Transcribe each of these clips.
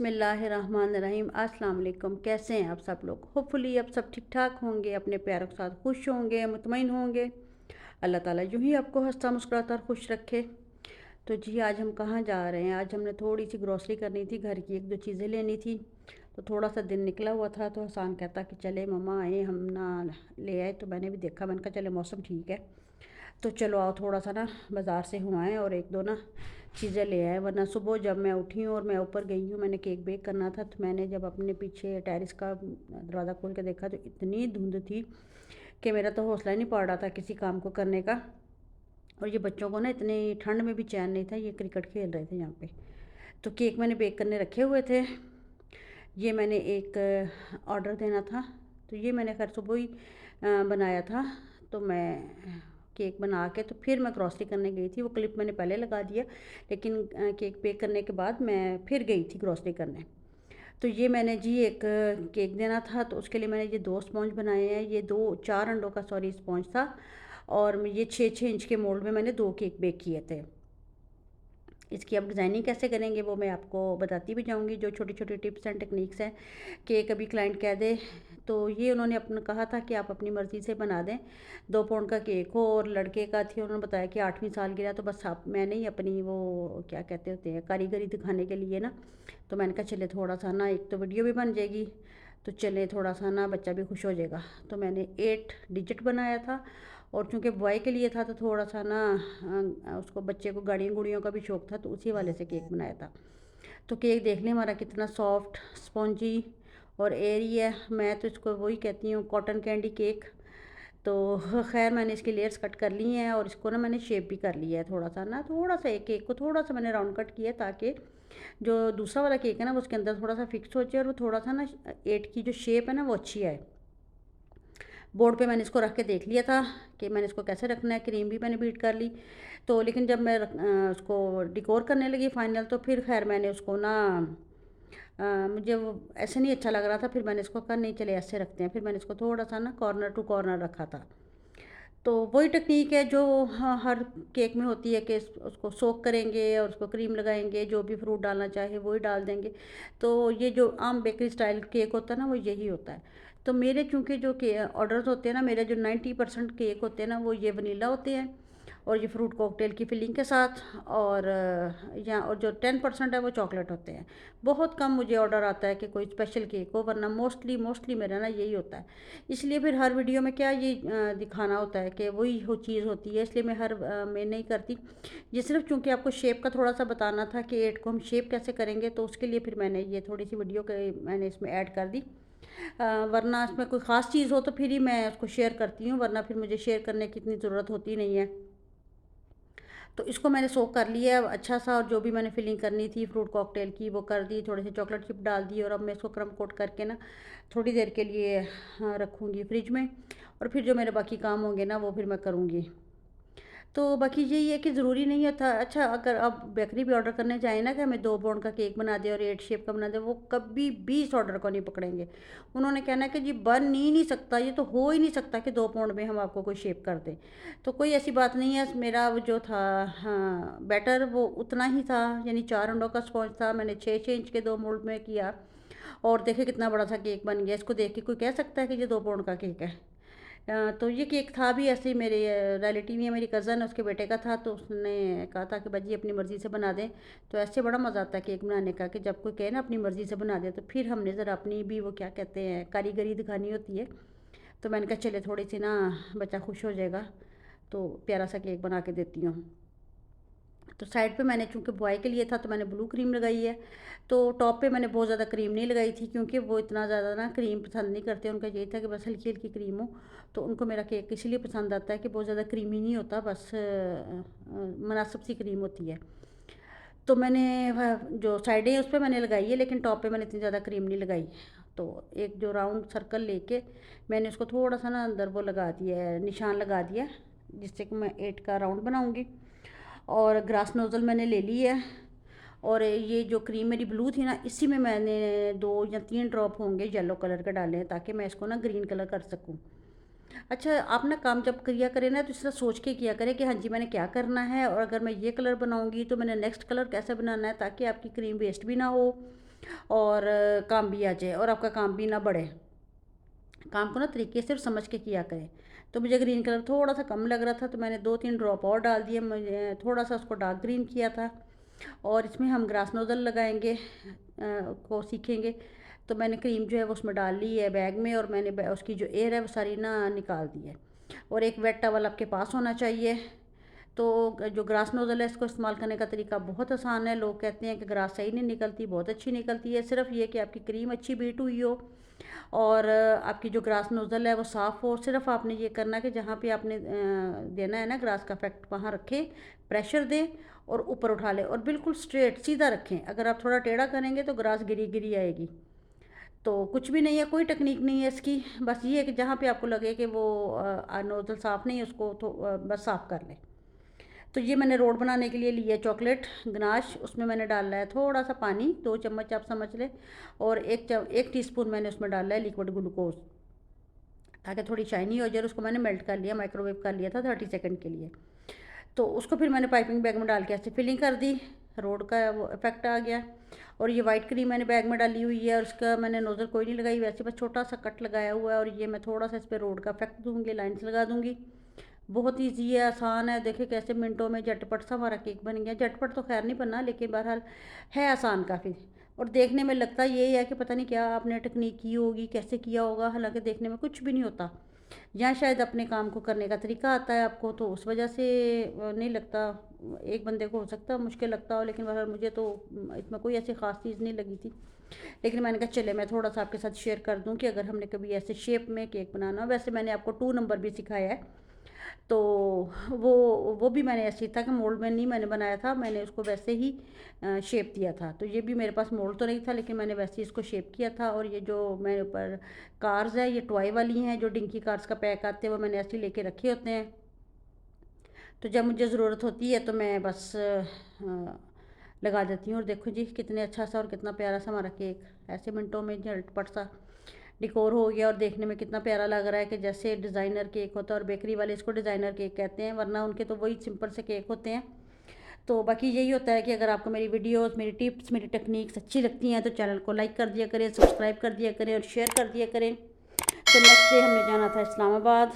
बिस्मिल्लाहिर्रहमानिर्रहीम। अस्सलाम वालेकुम। कैसे हैं आप सब लोग? होपफुली आप सब ठीक ठाक होंगे, अपने प्यारों के साथ खुश होंगे, मुतमईन होंगे। अल्लाह ताला यूँ ही आपको हंसता मुस्कुराता और खुश रखे। तो जी आज हम कहाँ जा रहे हैं? आज हमने थोड़ी सी ग्रॉसरी करनी थी, घर की एक दो चीज़ें लेनी थी। तो थोड़ा सा दिन निकला हुआ था, तो हसान कहता कि चले मम्मा आए हम ना ले आए। तो मैंने भी देखा, मैंने कहा चले मौसम ठीक है तो चलो आओ थोड़ा सा ना बाज़ार से हुआ है और एक दो ना चीज़ें ले आए। वरना सुबह जब मैं उठी हूँ और मैं ऊपर गई हूँ, मैंने केक बेक करना था, तो मैंने जब अपने पीछे टेरेस का दरवाज़ा खोल के देखा तो इतनी धुंध थी कि मेरा तो हौसला ही नहीं पड़ रहा था किसी काम को करने का। और ये बच्चों को ना इतनी ठंड में भी चैन नहीं था, ये क्रिकेट खेल रहे थे यहाँ पे। तो केक मैंने बेक करने रखे हुए थे। ये मैंने एक ऑर्डर देना था, तो ये मैंने खैर सुबह ही बनाया था। तो मैं केक बना के तो फिर मैं ग्रॉसरी करने गई थी। वो क्लिप मैंने पहले लगा दिया, लेकिन केक बेक करने के बाद मैं फिर गई थी ग्रॉसरी करने। तो ये मैंने जी एक केक देना था, तो उसके लिए मैंने ये 2 स्पॉन्ज बनाए हैं। ये 4 अंडों का स्पॉन्ज था, और ये 6-6 इंच के मोल्ड में मैंने 2 केक बेक किए थे। इसकी अब डिज़ाइनिंग कैसे करेंगे वो मैं आपको बताती भी जाऊंगी, जो छोटी छोटी टिप्स एंड टेक्निक्स हैं कि कभी क्लाइंट कह दे। तो ये उन्होंने अपना कहा था कि आप अपनी मर्ज़ी से बना दें। 2 पाउंड का केक हो, और लड़के का थी, उन्होंने बताया कि 8वीं सालगिरह, तो बस आप मैंने ही अपनी वो क्या कहते होते हैं कारीगरी दिखाने के लिए ना, तो मैंने कहा चले थोड़ा सा ना, एक तो वीडियो भी बन जाएगी, तो चले थोड़ा सा ना बच्चा भी खुश हो जाएगा। तो मैंने 8 डिजिट बनाया था, और चूँकि बॉय के लिए था तो थोड़ा सा ना उसको बच्चे को गाड़ियों गुड़ियों का भी शौक़ था, तो उसी वाले से केक बनाया था। तो केक देख लें हमारा कितना सॉफ्ट, स्पॉन्जी और एयरी है। मैं तो इसको वही कहती हूँ कॉटन कैंडी केक। तो खैर मैंने इसकी लेयर्स कट कर ली हैं, और इसको ना मैंने शेप भी कर लिया है थोड़ा सा एक केक को थोड़ा सा मैंने राउंड कट किया, ताकि जो दूसरा वाला केक है ना वो उसके अंदर थोड़ा सा फिक्स हो जाए, और वो थोड़ा सा ना 8 की जो शेप है ना वो अच्छी आए। बोर्ड पे मैंने इसको रख के देख लिया था कि मैंने इसको कैसे रखना है। क्रीम भी मैंने बीट कर ली। तो लेकिन जब मैं उसको डिकोर करने लगी फाइनल, तो फिर खैर मैंने उसको ना मुझे वो ऐसे नहीं अच्छा लग रहा था। फिर मैंने इसको कहा नहीं चले ऐसे रखते हैं। फिर मैंने इसको थोड़ा सा ना कॉर्नर टू कॉर्नर रखा था। तो वही टेक्निक है जो हर केक में होती है कि उसको सोक करेंगे और उसको क्रीम लगाएंगे, जो भी फ्रूट डालना चाहे वही डाल देंगे। तो ये जो आम बेकरी स्टाइल केक होता है ना वो यही होता है। तो मेरे चूँकि जो के ऑर्डर्स होते हैं ना, मेरे जो 90% केक होते हैं ना वो ये वनीला होते हैं, और ये फ्रूट कॉकटेल की फिलिंग के साथ, और और जो 10% है वो चॉकलेट होते हैं। बहुत कम मुझे ऑर्डर आता है कि कोई स्पेशल केक हो, वरना मोस्टली मेरा ना यही होता है। इसलिए फिर हर वीडियो में क्या ये दिखाना होता है कि वही हो चीज़ होती है, इसलिए मैं मैं नहीं करती। ये सिर्फ चूँकि आपको शेप का थोड़ा सा बताना था कि 8 को हम शेप कैसे करेंगे, तो उसके लिए फिर मैंने ये थोड़ी सी वीडियो के मैंने इसमें ऐड कर दी। वरना इसमें कोई ख़ास चीज़ हो तो फिर ही मैं उसको शेयर करती हूँ, वरना फिर मुझे शेयर करने की इतनी ज़रूरत होती नहीं है। तो इसको मैंने सोक कर लिया है अच्छा सा, और जो भी मैंने फिलिंग करनी थी फ्रूट कॉकटेल की वो कर दी, थोड़े से चॉकलेट चिप डाल दी, और अब मैं इसको क्रम कोट करके ना थोड़ी देर के लिए रखूँगी फ्रिज में, और फिर जो मेरे बाकी काम होंगे ना वो फिर मैं करूँगी। तो बाकी यही है कि ज़रूरी नहीं होता। अच्छा अगर आप बेकरी भी ऑर्डर करने जाएँ ना कि हमें 2 पाउंड का केक बना दें और 8 शेप का बना दें, वो कभी भी इस ऑर्डर को नहीं पकड़ेंगे। उन्होंने कहना है कि जी बन ही नहीं सकता, ये तो हो ही नहीं सकता कि 2 पाउंड में हम आपको कोई शेप कर दें। तो कोई ऐसी बात नहीं है। मेरा वो जो था हाँ बैटर वो उतना ही था, यानी 4 अंडों का स्पॉन्ज था। मैंने 6-6 इंच के 2 मोल्ड में किया, और देखिए कितना बड़ा सा केक बन गया। इसको देख के कोई कह सकता है कि ये 2 पाउंड का केक है? तो ये केक था भी ऐसे ही, मेरे रिलेटिव ही है, मेरी कज़न है, उसके बेटे का था, तो उसने कहा था कि बाजी अपनी मर्ज़ी से बना दें। तो ऐसे बड़ा मज़ा आता है केक बनाने का कि जब कोई कहे ना अपनी मर्ज़ी से बना दे, तो फिर हमने ज़रा अपनी भी वो क्या कहते हैं कारीगरी दिखानी होती है। तो मैंने कहा चले थोड़ी सी ना बच्चा खुश हो जाएगा, तो प्यारा सा केक बना के देती हूँ। तो साइड पे मैंने चूँकि बॉय के लिए था तो मैंने ब्लू क्रीम लगाई है। तो टॉप पे मैंने बहुत ज़्यादा क्रीम नहीं लगाई थी, क्योंकि वो इतना ज़्यादा ना क्रीम पसंद नहीं करते। उनका यही था कि बस हल्की हल्की क्रीम हो। तो उनको मेरा केक इसलिए पसंद आता है कि बहुत ज़्यादा क्रीमी नहीं होता, बस मुनासिब सी क्रीम होती है। तो मैंने जो साइडें हैं उस पर मैंने लगाई है, लेकिन टॉप पे मैंने इतनी ज़्यादा क्रीम नहीं लगाई। तो एक जो राउंड सर्कल लेके मैंने उसको थोड़ा सा ना अंदर वो लगा दिया है, निशान लगा दिया, जिससे कि मैं 8 का राउंड बनाऊँगी। और ग्रास नोज़ल मैंने ले ली है, और ये जो क्रीम मेरी ब्लू थी ना, इसी में मैंने 2 या 3 ड्रॉप होंगे येलो कलर के डाले हैं, ताकि मैं इसको ना ग्रीन कलर कर सकूं। अच्छा आप ना काम जब किया करें ना, तो इस तरह सोच के किया करें कि हाँ जी मैंने क्या करना है, और अगर मैं ये कलर बनाऊंगी तो मैंने नेक्स्ट कलर कैसे बनाना है, ताकि आपकी क्रीम वेस्ट भी ना हो, और काम भी आ जाए और आपका काम भी ना बढ़े। काम को ना तरीके से और समझ के किया करें। तो मुझे ग्रीन कलर थोड़ा सा कम लग रहा था, तो मैंने 2-3 ड्रॉप और डाल दिए, मुझे थोड़ा सा उसको डार्क ग्रीन किया था। और इसमें हम ग्रास नोज़ल लगाएंगे को सीखेंगे। तो मैंने क्रीम जो है वो उसमें डाल ली है बैग में, और मैंने उसकी जो एयर है वो सारी ना निकाल दी है। और एक वेट टॉवल आपके पास होना चाहिए। तो जो ग्रास नोज़ल है इसको इस्तेमाल करने का तरीका बहुत आसान है। लोग कहते हैं कि ग्रास सही नहीं निकलती, बहुत अच्छी निकलती है। सिर्फ ये कि आपकी क्रीम अच्छी बीट हुई हो और आपकी जो ग्रास नोज़ल है वो साफ़ हो। सिर्फ आपने ये करना है कि जहाँ पे आपने देना है ना ग्रास का इफेक्ट, वहाँ रखें, प्रेशर दें और ऊपर उठा लें, और बिल्कुल स्ट्रेट सीधा रखें। अगर आप थोड़ा टेढ़ा करेंगे तो ग्रास गिरी गिरी आएगी। तो कुछ भी नहीं है, कोई टेक्निक नहीं है इसकी। बस ये है कि जहाँ पे आपको लगे कि वो नोज़ल साफ़ नहीं है, उसको तो बस साफ़ कर लें। तो ये मैंने रोड बनाने के लिए लिया चॉकलेट गनाश। उसमें मैंने डाला है थोड़ा सा पानी, 2 चम्मच आप समझ लें, और 1 टीस्पून मैंने उसमें डाला है लिक्विड ग्लूकोज, ताकि थोड़ी शाइनी हो जाए। उसको मैंने मेल्ट कर लिया, माइक्रोवेव कर लिया था 30 सेकंड के लिए। तो उसको फिर मैंने पाइपिंग बैग में डाल के ऐसे फिलिंग कर दी, रोड का वो इफेक्ट आ गया। और ये वाइट क्रीम मैंने बैग में डाली हुई है, और उसका मैंने नोज़ल कोई नहीं लगाई, वैसे बस छोटा सा कट लगाया हुआ है। और ये मैं थोड़ा सा इस पर रोड का इफेक्ट दूँगी, लाइन्स लगा दूँगी। बहुत ईजी है, आसान है। देखिए कैसे मिनटों में झटपट सा हमारा केक बन गया। झटपट तो खैर नहीं बना, लेकिन बहरहाल है आसान काफ़ी। और देखने में लगता ये है कि पता नहीं क्या आपने टेक्निक की होगी, कैसे किया होगा, हालांकि देखने में कुछ भी नहीं होता। या शायद अपने काम को करने का तरीका आता है आपको, तो उस वजह से नहीं लगता। एक बंदे को हो सकता है मुश्किल लगता हो, लेकिन बहरहाल मुझे तो इसमें कोई ऐसी ख़ास चीज़ नहीं लगी थी। लेकिन मैंने कहा चले मैं थोड़ा सा आपके साथ शेयर कर दूं कि अगर हमने कभी ऐसे शेप में केक बनाना हो। वैसे मैंने आपको 2 नंबर भी सिखाया है, तो वो वो भी मैंने ऐसे ही था कि मोल्ड में नहीं मैंने बनाया था, मैंने उसको वैसे ही शेप दिया था। तो ये भी मेरे पास मोल्ड तो नहीं था, लेकिन मैंने वैसे ही इसको शेप किया था। और ये जो मेरे ऊपर कार्स है, ये टॉय वाली हैं, जो डिंकी कार्स का पैक आते हैं, वो मैंने ऐसे ही लेके रखे होते हैं। तो जब मुझे ज़रूरत होती है तो मैं बस लगा देती हूँ। और देखो जी कितने अच्छा सा और कितना प्यारा सा हमारा केक ऐसे मिनटों में झटपट सा डिकोर हो गया। और देखने में कितना प्यारा लग रहा है कि जैसे डिज़ाइनर केक होता है, और बेकरी वाले इसको डिज़ाइनर केक कहते हैं, वरना उनके तो वही सिंपल से केक होते हैं। तो बाकी यही होता है कि अगर आपको मेरी वीडियोस, मेरी टिप्स, मेरी टेक्निक्स अच्छी लगती हैं तो चैनल को लाइक कर दिया करें, सब्सक्राइब कर दिया करें और शेयर कर दिया करें। तो नेक्स्ट डे हमने जाना था इस्लामाबाद।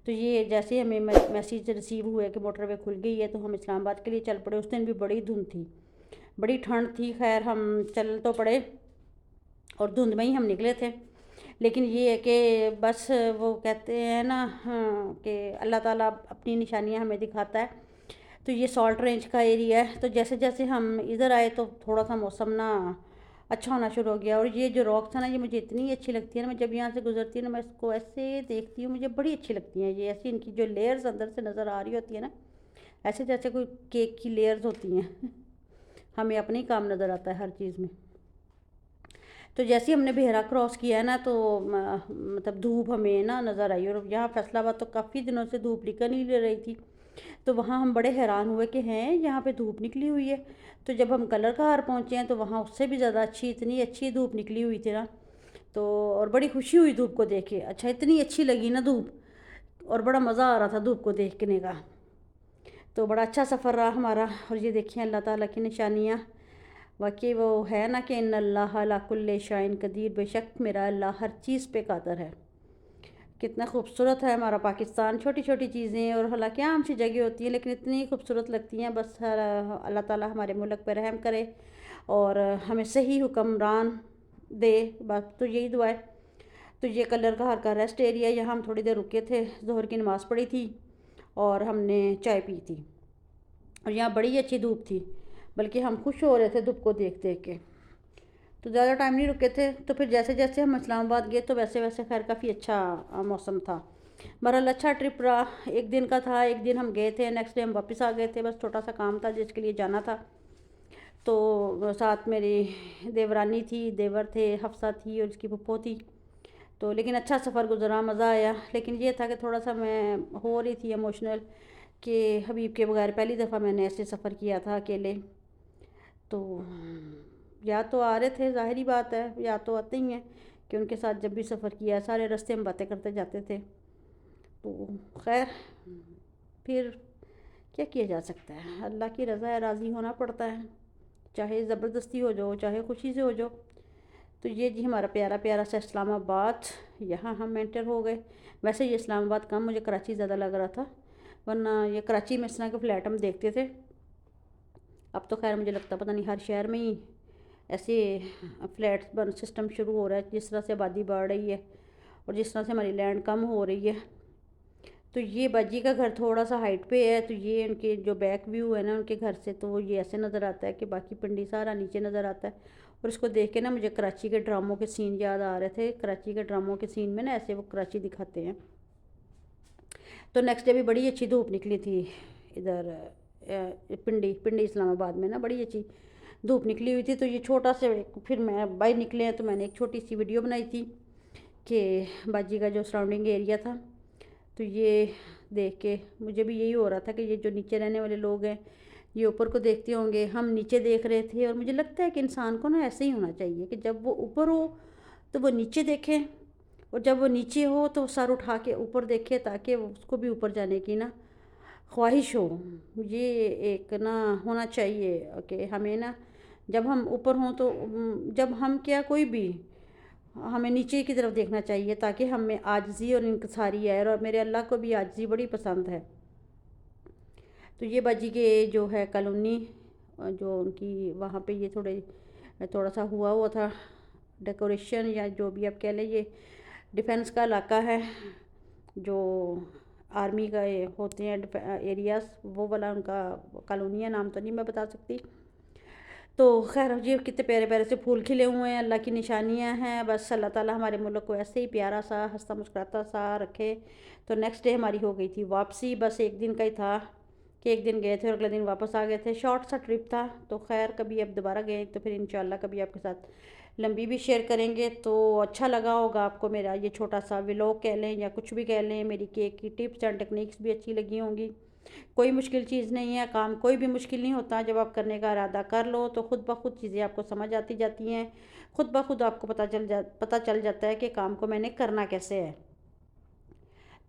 तो ये जैसे हमें मैसेज रिसीव हुआ कि मोटरवे खुल गई है, तो हम इस्लामाबाद के लिए चल पड़े। उस दिन भी बड़ी धुंध थी, बड़ी ठंड थी। खैर हम चल तो पड़े और धुंध में ही हम निकले थे। लेकिन ये है कि बस वो कहते हैं ना, हाँ, कि अल्लाह ताला अपनी निशानियाँ हमें दिखाता है। तो ये सॉल्ट रेंज का एरिया है। तो जैसे जैसे हम इधर आए तो थोड़ा सा मौसम ना अच्छा होना शुरू हो गया। और ये जो रॉक्स है ना, ये मुझे इतनी अच्छी लगती है ना, मैं जब यहाँ से गुजरती हूँ ना, मैं इसको ऐसे देखती हूँ, मुझे बड़ी अच्छी लगती हैं ये। ऐसी इनकी जो लेयर्स अंदर से नज़र आ रही होती है ना, ऐसे जैसे कोई केक की लेयर्स होती हैं। हमें अपने ही काम नज़र आता है हर चीज़ में। तो जैसे ही हमने बेहरा क्रॉस किया है ना, तो मतलब धूप हमें ना नज़र आई। और यहाँ फैसलाबाद तो काफ़ी दिनों से धूप निकल ही नहीं रही थी। तो वहाँ हम बड़े हैरान हुए कि हैं यहाँ पे धूप निकली हुई है। तो जब हम कलर कहार पहुँचे हैं तो वहाँ उससे भी ज़्यादा अच्छी, इतनी अच्छी धूप निकली हुई थी ना। तो और बड़ी खुशी हुई धूप को देख के। अच्छा इतनी अच्छी लगी ना धूप, और बड़ा मज़ा आ रहा था धूप को देखने का। तो बड़ा अच्छा सफ़र रहा हमारा। और ये देखिए अल्लाह ताला की निशानियाँ। वाकई वो है ना कि इन अल्लाह अला कुल्ले शाइन कदीर, बेशक मेरा अल्लाह हर चीज़ पे कादर है। कितना खूबसूरत है हमारा पाकिस्तान। छोटी छोटी चीज़ें और हालांकि आम सी जगह होती हैं, लेकिन इतनी खूबसूरत लगती हैं। बस अल्लाह ताला हमारे मुल्क पर रहम करे और हमें सही हुक्मरान दे, बात तो यही दुआ है। तो ये कलर का हर का रेस्ट एरिया, यहाँ हम थोड़ी देर रुके थे, ज़ोहर की नमाज़ पढ़ी थी और हमने चाय पी थी। और यहाँ बड़ी अच्छी धूप थी, बल्कि हम खुश हो रहे थे धूप को देख देख के। तो ज़्यादा टाइम नहीं रुके थे। तो फिर जैसे जैसे हम इस्लामाबाद गए तो वैसे वैसे खैर काफ़ी अच्छा मौसम था। बहरहाल अच्छा ट्रिप रहा, एक दिन का था। एक दिन हम गए थे, नेक्स्ट डे हम वापस आ गए थे। बस छोटा सा काम था जिसके लिए जाना था। तो साथ मेरी देवरानी थी, देवर थे, हफ्सा थी और उसकी पुप्पो थी। तो लेकिन अच्छा सफ़र गुजरा, मज़ा आया। लेकिन ये था कि थोड़ा सा मैं हो रही थी इमोशनल कि हबीब के बगैर पहली दफ़ा मैंने ऐसे सफ़र किया था अकेले। तो याद तो आ रहे थे, ज़ाहिरी बात है, याद तो आते ही हैं कि उनके साथ जब भी सफ़र किया सारे रास्ते हम बातें करते जाते थे। तो खैर फिर क्या किया जा सकता है, अल्लाह की रज़ा है, राज़ी होना पड़ता है, चाहे ज़बरदस्ती हो जाओ चाहे खुशी से हो जाओ। तो ये जी हमारा प्यारा प्यारा सा इस्लामाबाद, यहाँ हम एंटर हो गए। वैसे ये इस्लामाबाद कम, मुझे कराची ज़्यादा लग रहा था, वरना ये कराची में इस तरह के फ्लैट हम देखते थे। अब तो खैर मुझे लगता पता नहीं हर शहर में ही ऐसे फ्लैट्स बन सिस्टम शुरू हो रहा है, जिस तरह से आबादी बढ़ रही है और जिस तरह से हमारी लैंड कम हो रही है। तो ये बाजी का घर थोड़ा सा हाइट पे है, तो ये उनके जो बैक व्यू है ना उनके घर से, तो वो ये ऐसे नज़र आता है कि बाकी पिंडी सारा नीचे नज़र आता है। और इसको देख के ना मुझे कराची के ड्रामों के सीन याद आ रहे थे। कराची के ड्रामों के सीन में ना ऐसे वो कराची दिखाते हैं। तो नेक्स्ट डे भी बड़ी अच्छी धूप निकली थी इधर पिंडी इस्लामाबाद में ना, बड़ी अच्छी धूप निकली हुई थी। तो ये छोटा से फिर मैं बाहर निकले हैं तो मैंने एक छोटी सी वीडियो बनाई थी कि बाजी का जो सराउंडिंग एरिया था। तो ये देख के मुझे भी यही हो रहा था कि ये जो नीचे रहने वाले लोग हैं ये ऊपर को देखते होंगे, हम नीचे देख रहे थे। और मुझे लगता है कि इंसान को ना ऐसे ही होना चाहिए कि जब वो ऊपर हो तो वो नीचे देखें, और जब वो नीचे हो तो सर उठा के ऊपर देखे, ताकि उसको भी ऊपर जाने की ना ख्वाहिश हो। ये एक ना होना चाहिए कि हमें ना जब हम ऊपर हों तो जब हम क्या कोई भी हमें नीचे की तरफ देखना चाहिए, ताकि हमें आजिज़ी और इंकिसारी है। और मेरे अल्लाह को भी आजिज़ी बड़ी पसंद है। तो ये बाजी के जो है कॉलोनी जो उनकी वहाँ पे ये थोड़ा सा हुआ था डेकोरेशन, या जो भी आप कह लें, ये डिफेंस का इलाका है, जो आर्मी का ये होते हैं एरियाज़, वो वाला उनका कॉलोनी है। नाम तो नहीं मैं बता सकती। तो खैर ये कितने प्यारे प्यारे से फूल खिले हुए हैं, अल्लाह की निशानियां हैं। बस अल्लाह ताला हमारे मुल्क को ऐसे ही प्यारा सा हंसता मुस्कुराता सा रखे। तो नेक्स्ट डे हमारी हो गई थी वापसी। बस एक दिन का ही था कि एक दिन गए थे और अगले दिन वापस आ गए थे। शॉर्ट सा ट्रिप था। तो खैर कभी अब दोबारा गए तो फिर इंशाल्लाह कभी आपके साथ लंबी भी शेयर करेंगे। तो अच्छा लगा होगा आपको मेरा ये छोटा सा व्लॉग कह लें या कुछ भी कह लें। मेरी केक की टिप्स एंड टेक्निक्स भी अच्छी लगी होंगी। कोई मुश्किल चीज़ नहीं है, काम कोई भी मुश्किल नहीं होता। जब आप करने का इरादा कर लो तो खुद ब खुद चीज़ें आपको समझ आती जाती हैं। खुद ब खुद आपको पता चल जाता है कि काम को मैंने करना कैसे है।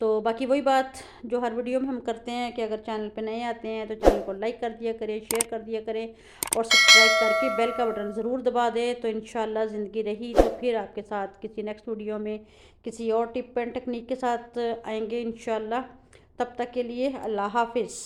तो बाकी वही बात जो हर वीडियो में हम करते हैं कि अगर चैनल पे नए आते हैं तो चैनल को लाइक कर दिया करें, शेयर कर दिया करें और सब्सक्राइब करके बेल का बटन ज़रूर दबा दें। तो इंशाल्लाह ज़िंदगी रही तो फिर आपके साथ किसी नेक्स्ट वीडियो में किसी और टिप एंड टेक्निक के साथ आएंगे इंशाल्लाह। तब तक के लिए अल्लाह हाफिज़।